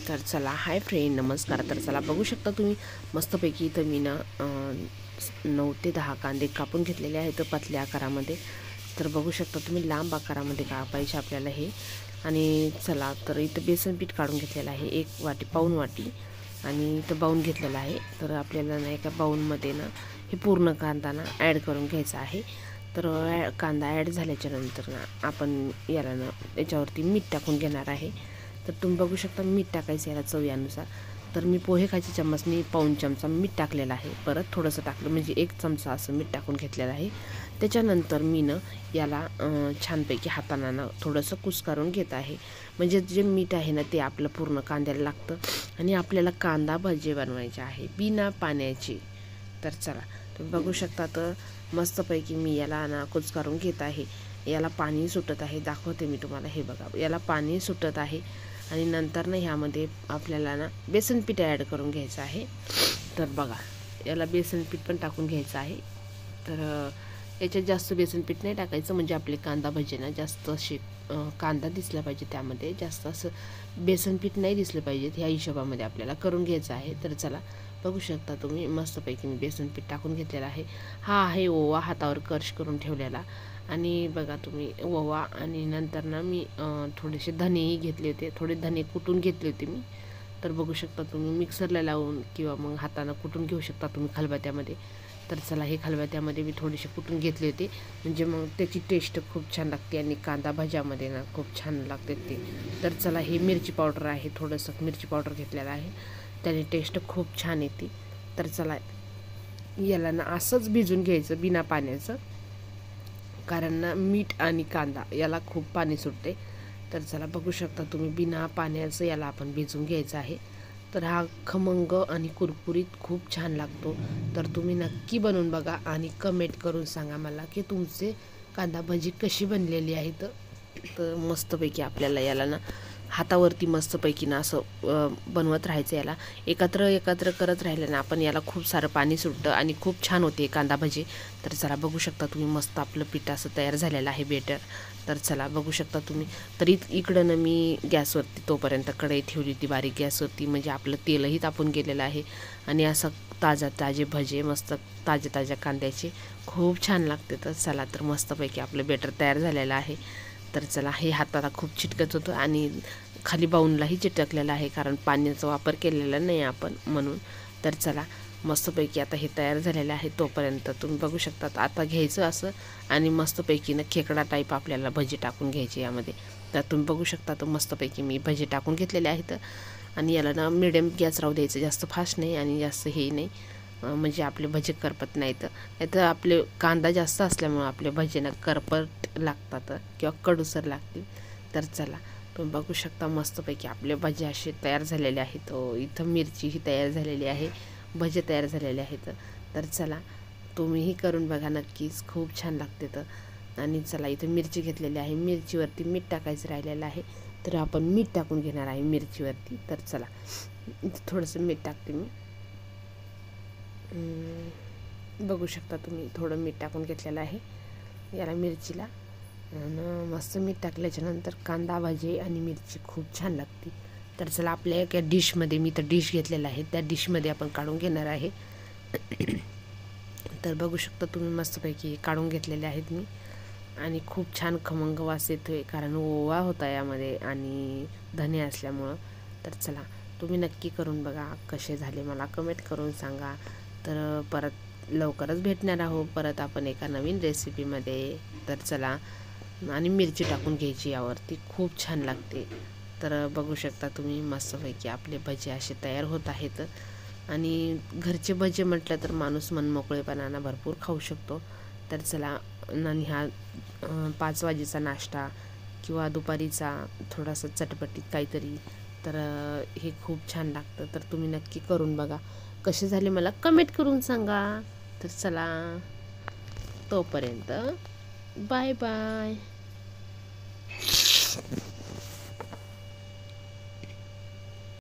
तर चला hi friend, नमस्कार. तर चला बघू शकता तुम्ही मस्तपैकी इथं मी ना 9 ते 10 कांदे कापून घेतलेले आहेत पतल्या आकारामध्ये. तर बघू शकता तुम्ही लांब आकारामध्ये कापायचे आपल्याला हे. आणि चला तर इथं बेसन पीठ काढून घेतलेलं आहे, 1 वाटी पाऊण वाटी. आणि इथं बाऊन घेतलेला आहे. तर आपल्याला ना एका बाऊनमध्ये ना हे पूर्ण कांदा ना ॲड करून घ्यायचा आहे. तर कांदा ॲड झाल्याच्या नंतर ना आपण याला ना याच्यावरती मीठ टाकून घेणार आहे. तर तुम्ही बघू शकता मीठ टाकायचं याला चवीनुसार. तर मी पोहे खायचे चम्मचनी पाऊण चमचा मीठ टाकलेलं आहे. परत थोडंसं टाकलं म्हणजे 1 चमचा असं मीठ टाकून घेतलेलं आहे. त्याच्यानंतर मी ना याला छानपैकी हातानं ना थोडंसं कुस्करून घेत आहे. म्हणजे जे मीठ आहे ना ते आपलं पूर्ण कांद्याला लागतं. आणि आपल्याला कांदा भजी बनवायचे आहे बिना पाण्याची. तर चला तुम्ही बघू शकता तर मस्तपैकी मी याला ना कुस्करून घेत आहे. याला पाणी सुटत आहे, दाखवते मी तुम्हाला. हे बघा, याला पाणी सुटत आहे. आणि नंतर ना ह्यामध्ये आपल्याला ना बेसन पीठ ॲड करून घ्यायचं आहे. तर बघा, याला बेसन पीठ पण टाकून घ्यायचं आहे. तर याच्यात जास्त बेसन पीठ नाही टाकायचं, म्हणजे आपले कांदा भजी ना जास्त असे कांदा दिसला पाहिजे, त्यामध्ये जास्त असं बेसन पीठ नाही दिसलं पाहिजे. ह्या हिशोबामध्ये आपल्याला करून घ्यायचं आहे. तर चला बघू शकता तुम्ही मस्तपैकी मी बेसन पीठ टाकून घेतलेला आहे. हा आहे ओवा, हातावर कर्श करून ठेवलेला. आणि बघा तुम्ही ओवा. आणि नंतर ना मी थोडेसे धनेही घेतले होते, थोडे धने कुटून घेतले होते मी. तर बघू शकता तुम्ही मिक्सरला लावून किंवा मग हातानं कुटून घेऊ शकता तुम्ही खलबत्त्यामध्ये. तर चला हे खलबत्त्यामध्ये मी थोडेसे कुटून घेतले होते, म्हणजे मग त्याची टेस्ट खूप छान लागते आणि कांदा भाज्यामध्ये ना खूप छान लागते ते. तर चला हे मिरची पावडर आहे, थोडंसं मिरची पावडर घेतलेलं आहे, त्याने टेस्ट खूप छान येते. तर चला याला ना असंच भिजून घ्यायचं बिना पाण्याचं, कारण ना मीठ आणि कांदा याला खूप पाणी सुटते. तर चला बघू शकता तुम्ही बिना पाण्याचं याला आपण भिजून घ्यायचं आहे. तर हा खमंग आणि कुरकुरीत खूप छान लागतो. तर तुम्ही नक्की बनवून बघा आणि कमेंट करून सांगा मला की तुमचे कांदा भजी कशी बनलेली आहेत. तर मस्तपैकी आपल्याला याला ना हातावरती मस्तपैकी ना असं बनवत राहायचं. याला एकत्र एकत्र करत राहिलं ना आपण, याला खूप सारं पाणी सुटतं आणि खूप छान होते कांदा भजी. तर चला बघू शकता तुम्ही मस्त आपलं पीठ असं तयार झालेलं आहे, बेटर. तर चला बघू शकता तुम्ही. तरी इकडं ना मी गॅसवरती तोपर्यंत कढई ठेवली होती बारीक गॅसवरती, म्हणजे आपलं तेलही तापून गेलेलं आहे. आणि असं ताजे भजे मस्त ताज्या कांद्याचे खूप छान लागते. तर चला तर मस्तपैकी आपलं बेटर तयार झालेलं आहे. तर चला हे हाताला खूप चिटकत होतं आणि खाली बाऊनलाही चिटकलेलं आहे, कारण पाण्याचा वापर केलेला नाही आपण म्हणून. तर चला मस्तपैकी आता हे तयार झालेलं आहे. तोपर्यंत तुम्ही बघू शकता आता घ्यायचं असं आणि मस्तपैकी ना खेकडा टाईप आपल्याला भजी टाकून घ्यायची यामध्ये. तर तुम्ही बघू शकता तर मस्तपैकी मी भजी टाकून घेतलेले आहेत. आणि याला ना मिडियम गॅस राहू द्यायचं, जास्त फास्ट नाही आणि जास्त हे नाही, म्हणजे आपले भजे करपत नाहीत. नाहीतर आपले कांदा जास्त असल्यामुळं आपले भजे ना करपट लागतात किंवा कडूसर लागतील. तर चला तुम्ही बघू शकता मस्तपैकी आपले भजे असे तयार झालेले आहेत. इथं मिरचीही तयार झालेली आहे, भजे तयार झालेले आहेत. तर चला तुम्हीही करून बघा नक्कीच, खूप छान लागते. तर आणि चला इथं मिरची घेतलेली आहे, मिरचीवरती मीठ टाकायचं राहिलेलं आहे. तर आपण मीठ टाकून घेणार आहे मिरचीवरती. तर चला थोडंसं मीठ टाकते मी. बघू शकता तुम्ही थोडं मीठ टाकून घेतलेलं आहे याला मिरचीला. आणि मस्त मीठ टाकल्याच्यानंतर कांदा भाजी आणि मिरची खूप छान लागते. तर चला आपल्या एका डिशमध्ये, मी तर डिश घेतलेला आहे त्या डिशमध्ये आपण काढून घेणार आहे. तर बघू शकता तुम्ही मस्तपैकी काढून घेतलेले आहेत मी. आणि खूप छान खमंग वास येतो आहे, कारण ओवा होता यामध्ये आणि धने असल्यामुळं. तर चला तुम्ही नक्की करून बघा, कसे झाले मला कमेंट करून सांगा. तर परत लवकरच भेटणार आहोत परत आपण एका नवीन रेसिपीमध्ये. तर चला, आणि मिरची टाकून घ्यायची यावरती, खूप छान लागते. तर बघू शकता तुम्ही मस्तपैकी आपले भजे असे तयार होत आहेत. आणि घरचे भजे म्हटलं तर माणूस मनमोकळेपणानं भरपूर खाऊ शकतो. तर चला, आणि हा 5 वाजेचा नाश्ता किंवा दुपारीचा थोडासा चटपटीत काहीतरी, तर हे खूप छान लागतं. तर तुम्ही नक्की करून बघा, कसे झाले मला कमेंट करून सांगा. तर चला तोपर्यंत बाय बाय.